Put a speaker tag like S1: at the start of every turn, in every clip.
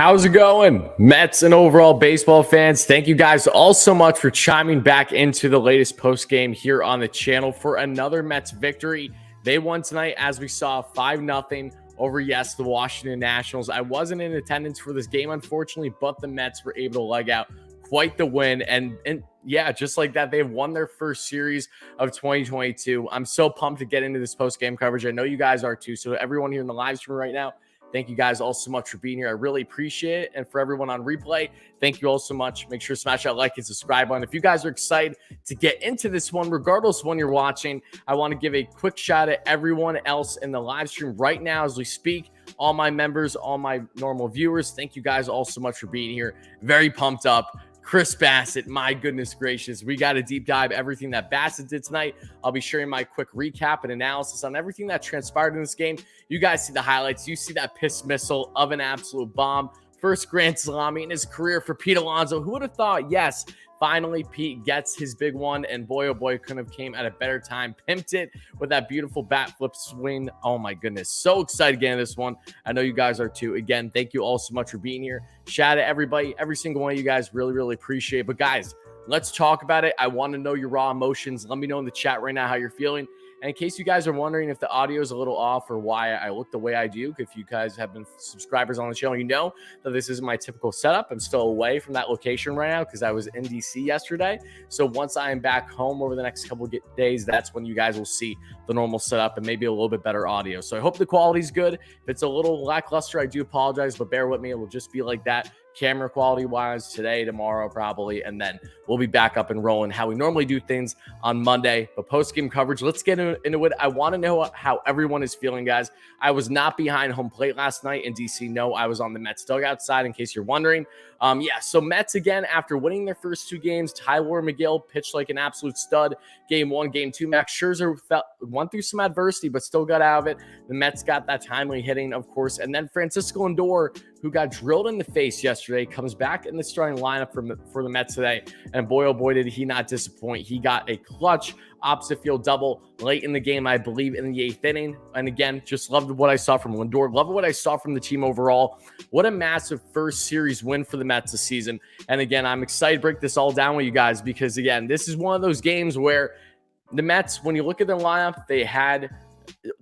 S1: How's it going, Mets and overall baseball fans? Thank you guys all so much for chiming back into the latest post game here on the channel for another Mets victory. They won tonight, as we saw, 5-0 over, the Washington Nationals. I wasn't in attendance for this game, unfortunately, but the Mets were able to leg out quite the win. And yeah, just like that, they've won their first series of 2022. I'm so pumped to get into this post game coverage. I know you guys are too. So everyone here in the live stream right now, thank you guys all so much for being here. I really appreciate it. And for everyone on replay, thank you all so much. Make sure to smash that like and subscribe button. If you guys are excited to get into this one, regardless of when you're watching, I want to give a quick shout out to everyone else in the live stream right now as we speak. All my members, all my normal viewers, thank you guys all so much for being here. Very pumped up. Chris Bassett, my goodness gracious. We got to deep dive everything that Bassett did tonight. I'll be sharing my quick recap and analysis on everything that transpired in this game. You guys see the highlights. You see that piss missile of an absolute bomb. First grand slam in his career for Pete Alonso. Who would have thought? Yes, finally Pete gets his big one, and boy, oh boy, couldn't have came at a better time. Pimped it with that beautiful bat flip swing. Oh my goodness. So excited to get into this one. I know you guys are too. Again, thank you all so much for being here. Shout out to everybody, every single one of you guys. Really, really appreciate it. But guys, let's talk about it. I want to know your raw emotions. Let me know in the chat right now how you're feeling. And in case you guys are wondering if the audio is a little off or why I look the way I do, if you guys have been subscribers on the channel, you know that this isn't my typical setup. I'm still away from that location right now because I was in DC yesterday. So once I am back home over the next couple of days, that's when you guys will see the normal setup and maybe a little bit better audio. So I hope the quality is good. If it's a little lackluster, I do apologize, but bear with me. It will just be like that. Camera quality wise today, tomorrow probably, and then we'll be back up and rolling how we normally do things on Monday. But post-game coverage, let's get into it. I want to know how everyone is feeling, guys. I was not behind home plate last night in DC. No, I was on the Mets dugout side, in case you're wondering. So Mets again, after winning their first two games, Tyler McGill pitched like an absolute stud. Game 1, Game 2, Max Scherzer went through some adversity, but still got out of it. The Mets got that timely hitting, of course, and then Francisco Lindor, who got drilled in the face yesterday, comes back in the starting lineup for the Mets today. And boy, oh boy, did he not disappoint. He got a clutch opposite field double late in the game, I believe, in the 8th inning. And again, just loved what I saw from Lindor. Loved what I saw from the team overall. What a massive first series win for the Mets this season. And again, I'm excited to break this all down with you guys because, again, this is one of those games where the Mets, when you look at their lineup, they had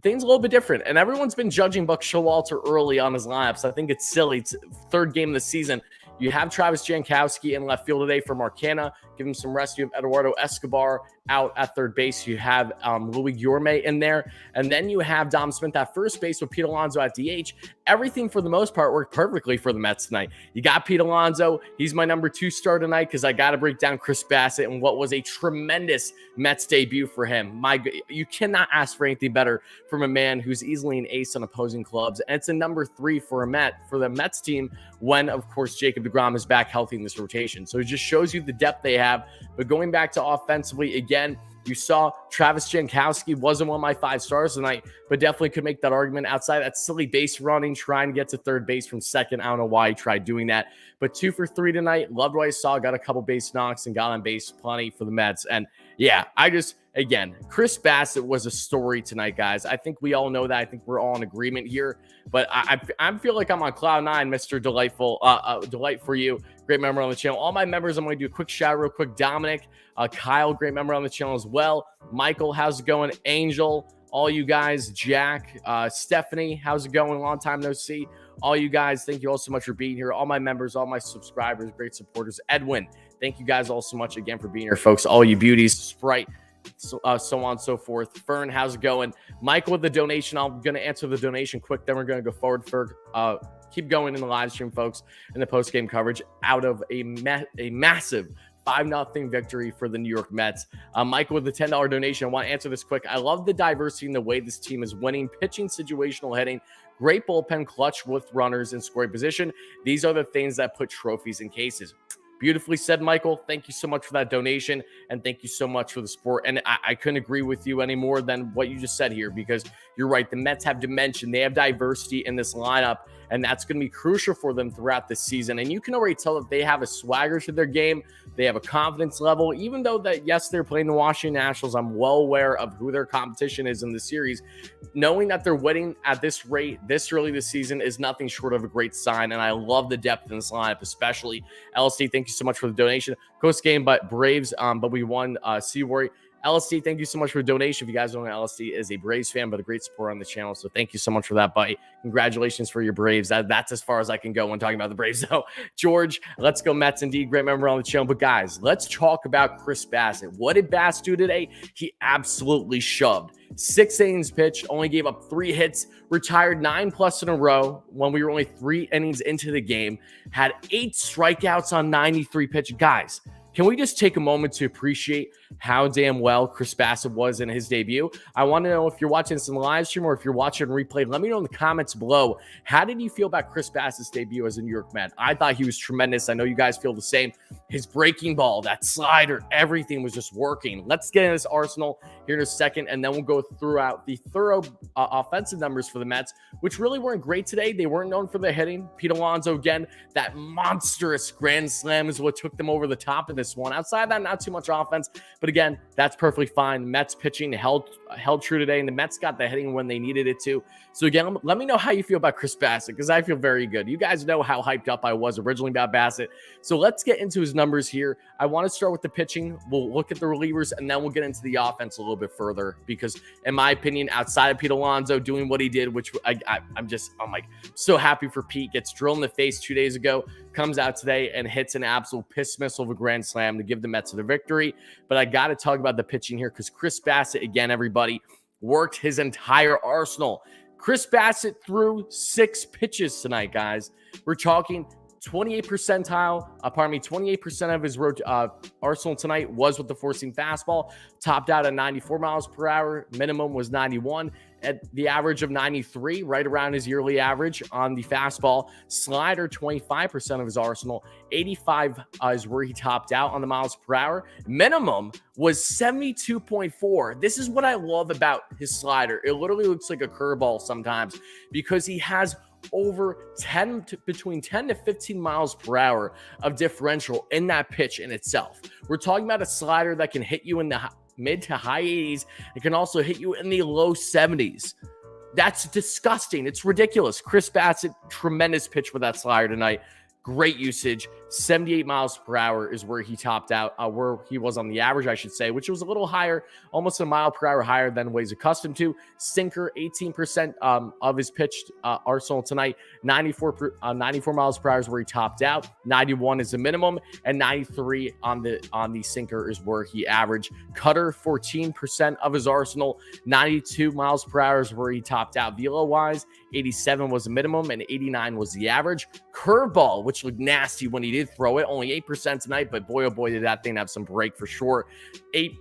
S1: things a little bit different. And everyone's been judging Buck Showalter early on his lineups. I think it's silly. It's third game of the season. You have Travis Jankowski in left field today for Marcana. Give him some rest. You have Eduardo Escobar out at third base. You have Louis Guillorme in there. And then you have Dom Smith at first base with Pete Alonso at DH. Everything, for the most part, worked perfectly for the Mets tonight. You got Pete Alonso. He's my number 2 star tonight because I got to break down Chris Bassett and what was a tremendous Mets debut for him. You cannot ask for anything better from a man who's easily an ace on opposing clubs. And it's a number 3 for the Mets team when, of course, Jacob deGrom is back healthy in this rotation. So it just shows you the depth they have. But going back to offensively, again, you saw Travis Jankowski wasn't one of my 5 stars tonight, but definitely could make that argument outside that silly base running, trying to get to third base from second. I don't know why he tried doing that, but 2 for 3 tonight. Loved what I saw. Got a couple base knocks and got on base plenty for the Mets. And yeah, again, Chris Bassett was a story tonight, guys. I think we all know that. I think we're all in agreement here. But I feel like I'm on cloud 9, Mr. Delightful. Delight for you. Great member on the channel. All my members, I'm going to do a quick shout real quick. Dominic, Kyle, great member on the channel as well. Michael, how's it going? Angel, all you guys. Jack, Stephanie, how's it going? Long time no see. All you guys, thank you all so much for being here. All my members, all my subscribers, great supporters. Edwin, thank you guys all so much again for being here, folks. All you beauties, Sprite, so on and so forth. Fern, how's it going? Michael with the donation. I'm going to answer the donation quick. Then we're going to go forward for keep going in the live stream, folks, in the post-game coverage out of a massive 5-0 victory for the New York Mets. Michael with the $10 donation. I want to answer this quick. I love the diversity in the way this team is winning, pitching, situational hitting, great bullpen, clutch with runners in scoring position. These are the things that put trophies in cases. Beautifully said, Michael. Thank you so much for that donation, and thank you so much for the support. And I couldn't agree with you any more than what you just said here, because you're right. The Mets have dimension. They have diversity in this lineup, and that's going to be crucial for them throughout the season. And you can already tell that they have a swagger to their game. They have a confidence level, even though that, yes, they're playing the Washington Nationals. I'm well aware of who their competition is in the series. Knowing that they're winning at this rate this early this season is nothing short of a great sign, and I love the depth in this lineup, especially. LSD, thank you so much for the donation. Postgame, but Braves, but we won. Seaworry. LSD, thank you so much for the donation. If you guys don't know, LSD is a Braves fan, but a great supporter on the channel. So thank you so much for that, buddy. Congratulations for your Braves. That's as far as I can go when talking about the Braves. So, George, let's go Mets indeed. Great member on the channel. But guys, let's talk about Chris Bassitt. What did Bass do today? He absolutely shoved. 6 innings pitched, only gave up 3 hits, retired 9+ in a row when we were only 3 innings into the game, had 8 strikeouts on 93 pitches. Guys, can we just take a moment to appreciate how damn well Chris Bassitt was in his debut? I want to know if you're watching this in the live stream or if you're watching replay. Let me know in the comments below. How did you feel about Chris Bassitt's debut as a New York Met? I thought he was tremendous. I know you guys feel the same. His breaking ball, that slider, everything was just working. Let's get into this arsenal here in a second, and then we'll go throughout the thorough offensive numbers for the Mets, which really weren't great today. They weren't known for their hitting. Pete Alonso, again, that monstrous grand slam is what took them over the top in this one. Outside of that, not too much offense, but again, that's perfectly fine. Mets pitching held true today, and the Mets got the hitting when they needed it to. So again, let me know how you feel about Chris Bassitt, because I feel very good. You guys know how hyped up I was originally about Bassitt. So let's get into his numbers here. I want to start with the pitching. We'll look at the relievers, and then we'll get into the offense a little bit further, because in my opinion, outside of Pete Alonso doing what he did, which I'm like so happy for Pete, gets drilled in the face 2 days ago, comes out today and hits an absolute piss missile of a grand slam to give the Mets the victory. But I got to talk about the pitching here, because Chris Bassitt, again, everybody, worked his entire arsenal. Chris Bassitt threw 6 pitches tonight, guys. We're talking 28% of his arsenal tonight was with the four-seam fastball, topped out at 94 miles per hour. Minimum was 91. At the average of 93, right around his yearly average on the fastball. Slider, 25% of his arsenal. 85 is where he topped out on the miles per hour. Minimum was 72.4. This is what I love about his slider. It literally looks like a curveball sometimes, because he has over between 10 to 15 miles per hour of differential in that pitch in itself. We're talking about a slider that can hit you in the mid to high 80s. It can also hit you in the low 70s. That's disgusting. It's ridiculous. Chris Bassitt, tremendous pitch with that slider tonight. Great usage. 78 miles per hour is where he topped out, where he was on the average, I should say, which was a little higher, almost a mile per hour higher than what he's accustomed to. Sinker, 18% of his pitched arsenal tonight. 94 miles per hour is where he topped out. 91 is the minimum, and 93 on the sinker is where he averaged. Cutter, 14% of his arsenal. 92 miles per hour is where he topped out. Velo-wise, 87 was the minimum, and 89 was the average. Curveball, which looked nasty when he did throw it, only 8% tonight, but boy, oh boy, did that thing have some break for sure. 8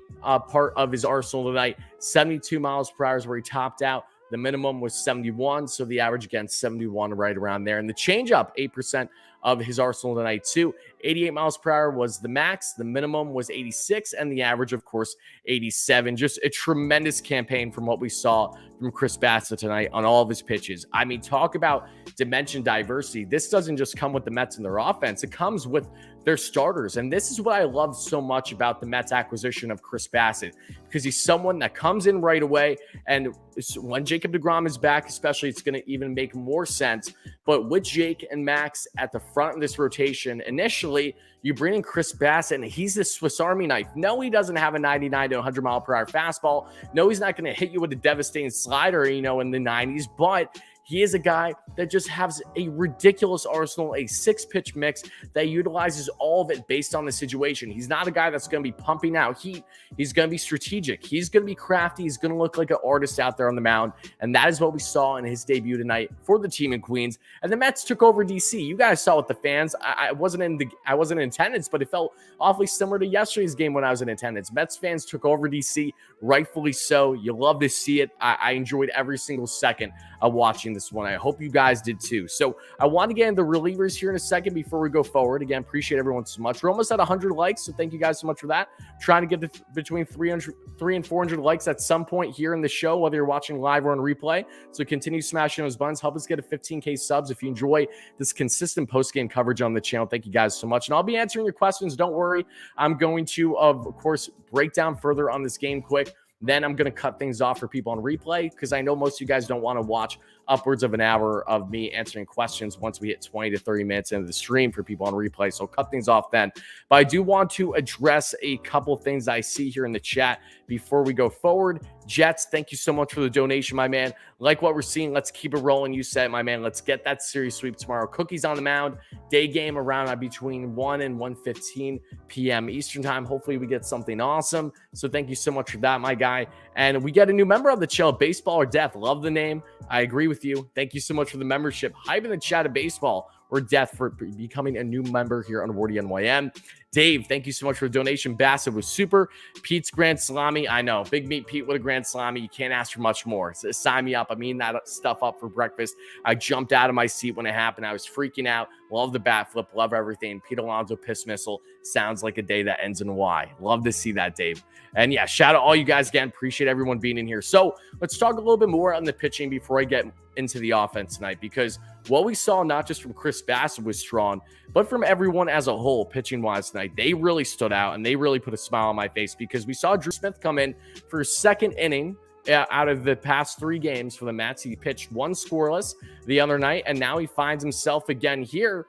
S1: part of his arsenal tonight. 72 miles per hour is where he topped out. The minimum was 71, so the average, again, 71, right around there. And the changeup, 8% of his arsenal tonight, too. 88 miles per hour was the max. The minimum was 86, and the average, of course, 87. Just a tremendous campaign from what we saw from Chris Bassitt tonight on all of his pitches. I mean, talk about dimension diversity. This doesn't just come with the Mets and their offense. It comes with their starters. And this is what I love so much about the Mets acquisition of Chris Bassitt, because he's someone that comes in right away. And when Jacob deGrom is back, especially, it's going to even make more sense. But with Jake and Max at the front of this rotation, initially, you bring in Chris Bassitt, and he's this Swiss Army knife. No, he doesn't have a 99 to 100 mile per hour fastball. No, he's not going to hit you with a devastating slider, in the 90s, but he is a guy that just has a ridiculous arsenal, a 6-pitch mix that utilizes all of it based on the situation. He's not a guy that's going to be pumping out heat. He's going to be strategic. He's going to be crafty. He's going to look like an artist out there on the mound. And that is what we saw in his debut tonight for the team in Queens. And the Mets took over DC. You guys saw it, the fans. I wasn't in attendance, but it felt awfully similar to yesterday's game when I was in attendance. Mets fans took over DC, rightfully so. You love to see it. I enjoyed every single second of watching this one. I hope you guys did too. So I want to get into relievers here in a second before we go forward. Again, appreciate everyone so much. We're almost at 100 likes, so thank you guys so much for that. Trying to get between 300 and 400 likes at some point here in the show, whether you're watching live or on replay. So continue smashing those buttons. Help us get to 15K subs if you enjoy this consistent post-game coverage on the channel. Thank you guys so much. And I'll be answering your questions. Don't worry. I'm going to, of course, break down further on this game quick. Then I'm going to cut things off for people on replay because I know most of you guys don't want to watch upwards of an hour of me answering questions once we hit 20 to 30 minutes into the stream for people on replay. So cut things off then. But I do want to address a couple of things I see here in the chat before we go forward. Jets, thank you so much for the donation, my man. Like what we're seeing, let's keep it rolling. You said, my man, let's get that series sweep tomorrow. Cookies on the mound, day game around between 1 and 1:15 p.m. Eastern time. Hopefully we get something awesome. So thank you so much for that, my guy. And we get a new member of the channel, Baseball or Death. Love the name. I agree with you. Thank you so much for the membership. Hype in the chat of Baseball or Death for becoming a new member here on WardyNYM. Dave, thank you so much for the donation. Bassett was super. Pete's Grand Salami. I know. Big Meat Pete with a Grand Salami. You can't ask for much more. So sign me up. I'm eating that stuff up for breakfast. I jumped out of my seat when it happened. I was freaking out. Love the bat flip. Love everything. Pete Alonso piss missile. Sounds like a day that ends in Y. Love to see that, Dave. And yeah, shout out all you guys again. Appreciate everyone being in here. So let's talk a little bit more on the pitching before I get into the offense tonight, because what we saw, not just from Chris Bassett was strong, but from everyone as a whole, pitching wise tonight, they really stood out and they really put a smile on my face because we saw Drew Smith come in for his second inning out of the past 3 games for the Mets. He pitched 1 scoreless the other night, and now he finds himself again here.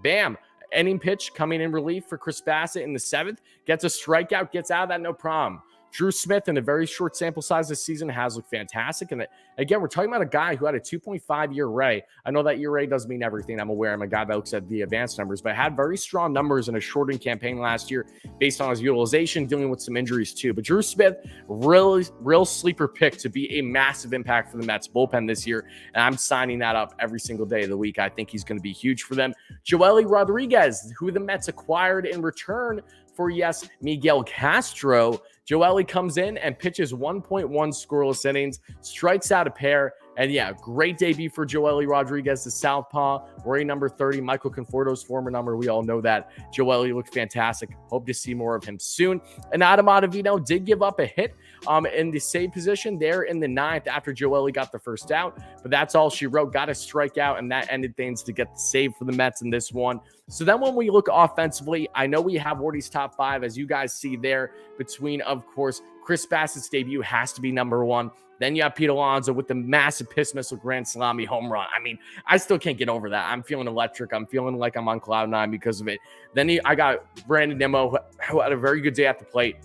S1: Bam. Inning pitch coming in relief for Chris Bassett in the 7th. Gets a strikeout, gets out of that, no problem. Drew Smith, in a very short sample size this season, has looked fantastic. And again, we're talking about a guy who had a 2.5 ERA. I know that ERA doesn't mean everything. I'm aware. I'm a guy that looks at the advanced numbers, but had very strong numbers in a shortened campaign last year based on his utilization, dealing with some injuries too. But Drew Smith, real sleeper pick to be a massive impact for the Mets bullpen this year. And I'm signing that up every single day of the week. I think he's going to be huge for them. Joely Rodriguez, who the Mets acquired in return for, yes, Miguel Castro. Joely comes in and pitches 1.1 scoreless innings, strikes out a pair, and yeah, great debut for Joely Rodriguez, the southpaw, wearing number 30, Michael Conforto's former number. We all know that. Joely looked fantastic. Hope to see more of him soon. And Adam Ottavino did give up a hit in the save position there in the 9th after Joely got the first out, but that's all she wrote. Got a strikeout, and that ended things to get the save for the Mets in this one. So then when we look offensively, I know we have Wardy's top 5, as you guys see there, between, of course, Chris Bassett's debut has to be number 1. Then you have Pete Alonso with the massive piss missile grand salami home run. I mean, I still can't get over that. I'm feeling electric. I'm feeling like I'm on cloud 9 because of it. Then I got Brandon Nimmo, who had a very good day at the plate.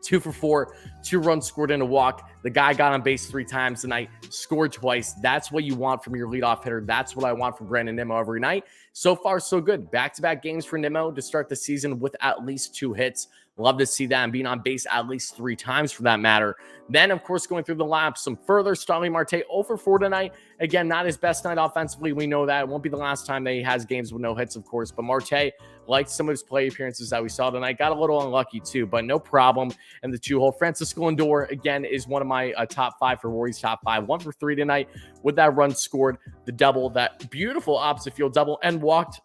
S1: 2 for 4, 2 runs scored in a walk. The guy got on base 3 times tonight, scored twice. That's what you want from your leadoff hitter. That's what I want from Brandon Nimmo every night. So far, so good. Back-to-back games for Nimmo to start the season with at least 2 hits. Love to see that, and being on base at least 3 times for that matter. Then, of course, going through the laps, some further. Starling Marte 0 for 4 tonight. Again, not his best night offensively. We know that. It won't be the last time that he has games with no hits, of course. But Marte, liked some of his play appearances that we saw tonight. Got a little unlucky, too, but no problem. And the 2-hole. Francisco Lindor, again, is one of my top 5 for Wardy's top 5. 1 for 3 tonight with that run scored, the double, that beautiful opposite field double, and walked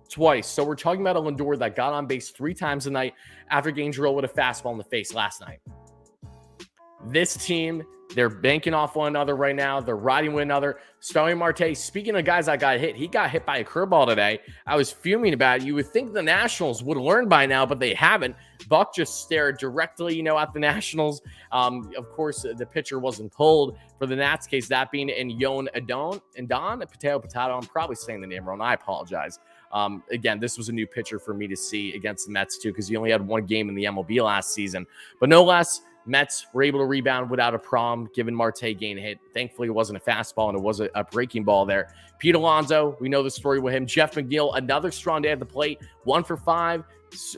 S1: twice. So we're talking about a Lindor that got on base 3 times a night after getting drilled with a fastball in the face last night. This team, they're banking off one another right now. They're riding with another. Starling Marte, speaking of guys that got hit, he got hit by a curveball today. I was fuming about it. You would think the Nationals would learn by now, but they haven't. Buck just stared directly, at the Nationals. Of course, the pitcher wasn't pulled for the Nats case, that being in Yon Adon, Potato. I'm probably saying the name wrong. I apologize. Again, this was a new pitcher for me to see against the Mets too, because he only had 1 game in the MLB last season. But no less, Mets were able to rebound without a problem, given Marte gain hit. Thankfully, it wasn't a fastball, and it was a breaking ball there. Pete Alonso, we know the story with him. Jeff McNeil, another strong day at the plate, 1 for 5,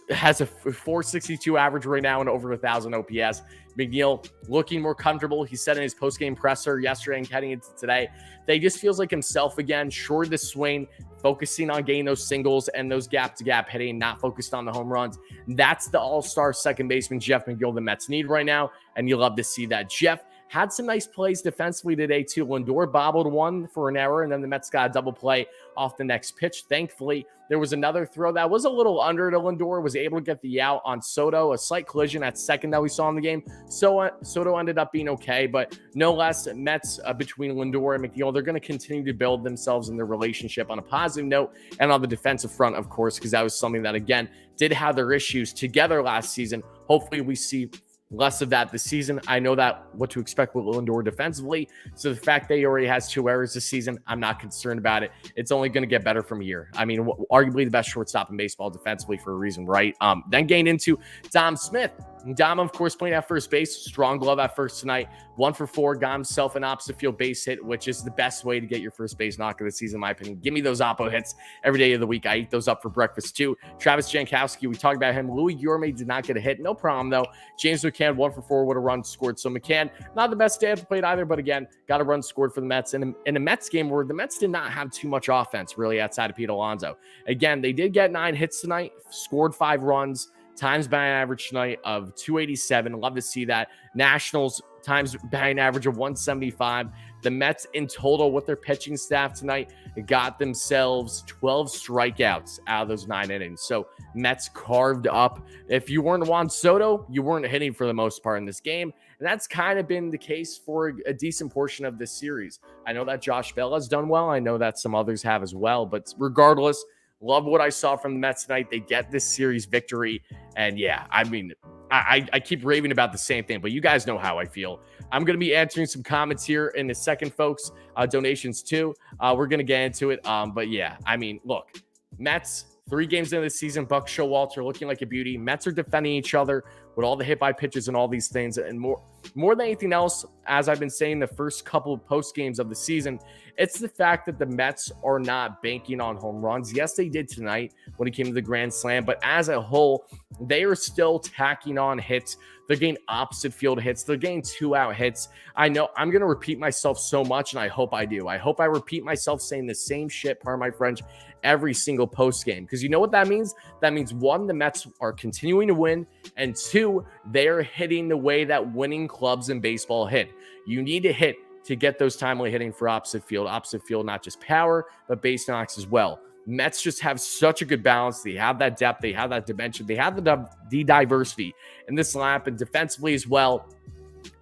S1: has a 462 average right now and over 1,000 OPS. McNeil looking more comfortable. He said in his post-game presser yesterday and heading into today that he just feels like himself again, short of the swing, focusing on getting those singles and those gap-to-gap hitting, not focused on the home runs. That's the all-star second baseman Jeff McNeil the Mets need right now, and you love to see that. Jeff had some nice plays defensively today too. Lindor bobbled one for an error, and then the Mets got a double play off the next pitch. Thankfully, there was another throw that was a little under to Lindor, was able to get the out on Soto, a slight collision at second that we saw in the game. So Soto ended up being okay, but no less, Mets between Lindor and McNeil, they're going to continue to build themselves in their relationship on a positive note, and on the defensive front, of course, because that was something that, again, did have their issues together last season. Hopefully we see less of that this season. I know that what to expect with Lindor defensively. So the fact that he already has 2 errors this season, I'm not concerned about it. It's only going to get better from here. I mean, arguably the best shortstop in baseball defensively for a reason, right? Then gained into Dom Smith. Dom, of course, playing at first base. Strong glove at first tonight. 1 for 4. Got himself an opposite field base hit, which is the best way to get your first base knock of the season, in my opinion. Give me those oppo hits every day of the week. I eat those up for breakfast, too. Travis Jankowski, we talked about him. Louis Guillorme did not get a hit. No problem, though. James McCann, 1 for 4 with a run scored. So McCann, not the best day at the plate either, but again, got a run scored for the Mets. In a Mets game where the Mets did not have too much offense, really, outside of Pete Alonso. Again, they did get 9 hits tonight, scored 5 runs. Times batting average tonight of 287. Love to see that. Nationals times batting average of 175. The Mets in total with their pitching staff tonight got themselves 12 strikeouts out of those 9 innings. So Mets carved up. If you weren't Juan Soto, you weren't hitting for the most part in this game. And that's kind of been the case for a decent portion of this series. I know that Josh Bell has done well. I know that some others have as well. But regardless, love what I saw from the Mets tonight. They get this series victory. And yeah, I mean, I keep raving about the same thing, but you guys know how I feel. I'm going to be answering some comments here in a second, folks. Donations too. We're going to get into it. But yeah, I mean, look, Mets, 3 games into the season, Buck Showalter looking like a beauty. Mets are defending each other with all the hit by pitches and all these things. And more than anything else, as I've been saying the first couple of post games of the season, it's the fact that the Mets are not banking on home runs. Yes, they did tonight when it came to the Grand Slam, but as a whole, they are still tacking on hits. They're getting opposite field hits. They're getting 2-out hits. I know I'm going to repeat myself so much, and I hope I do. I hope I repeat myself saying the same shit, pardon my French, every single post game. Because you know what that means? That means 1, the Mets are continuing to win, and 2, they're hitting the way that winning clubs in baseball hit. You need to hit to get those timely hitting for opposite field. Opposite field, not just power, but base knocks as well. Mets just have such a good balance. They have that depth. They have that dimension. They have the diversity in this lineup, and defensively as well.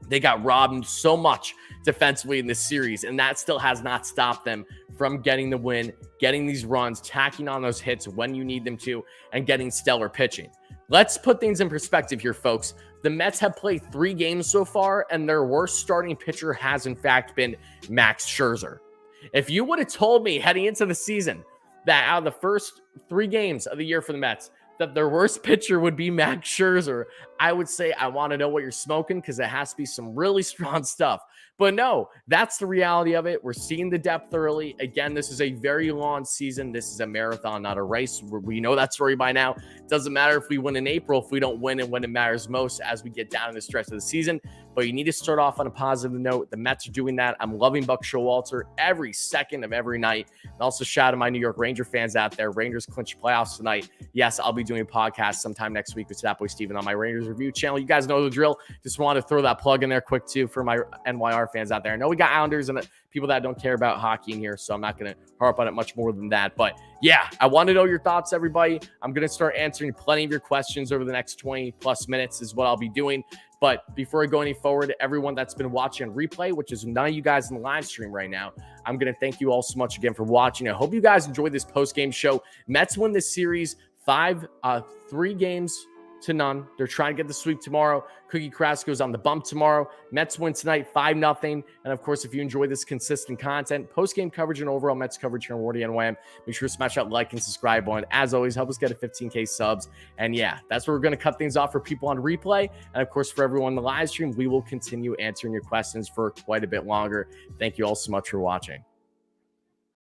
S1: They got robbed so much defensively in this series, and that still has not stopped them from getting the win, getting these runs, tacking on those hits when you need them to, and getting stellar pitching. Let's put things in perspective here, folks. The Mets have played 3 games so far, and their worst starting pitcher has, in fact, been Max Scherzer. If you would have told me heading into the season that out of the first 3 games of the year for the Mets, that their worst pitcher would be Max Scherzer, I would say I want to know what you're smoking, because it has to be some really strong stuff. But no, that's the reality of it. We're seeing the depth early. Again, this is a very long season. This is a marathon, not a race. We know that story by now. It doesn't matter if we win in April, if we don't win, and when it matters most as we get down in the stretch of the season. But you need to start off on a positive note. The Mets are doing that. I'm loving Buck Showalter every second of every night. And also shout out to my New York Ranger fans out there. Rangers clinch playoffs tonight. Yes, I'll be doing a podcast sometime next week with that boy Steven on my Rangers review channel. You guys know the drill. Just wanted to throw that plug in there quick too for my NYR fans out there. I know we got Islanders and people that don't care about hockey in here, so I'm not going to harp on it much more than that. But yeah, I want to know your thoughts, everybody. I'm going to start answering plenty of your questions over the next 20 plus minutes is what I'll be doing. But before I go any forward, everyone that's been watching replay, which is none of you guys in the live stream right now, I'm going to thank you all so much again for watching. I hope you guys enjoyed this post-game show. Mets win this series 3 games to none. They're trying to get the sweep tomorrow. Cookie Carrasco's on the bump tomorrow. Mets win tonight 5-0. And of course, if you enjoy this consistent content, post-game coverage and overall Mets coverage here on WardyNYM, make sure to smash that like and subscribe button. As always, help us get to 15K subs. And yeah, that's where we're going to cut things off for people on replay. And of course, for everyone in the live stream, we will continue answering your questions for quite a bit longer. Thank you all so much for watching.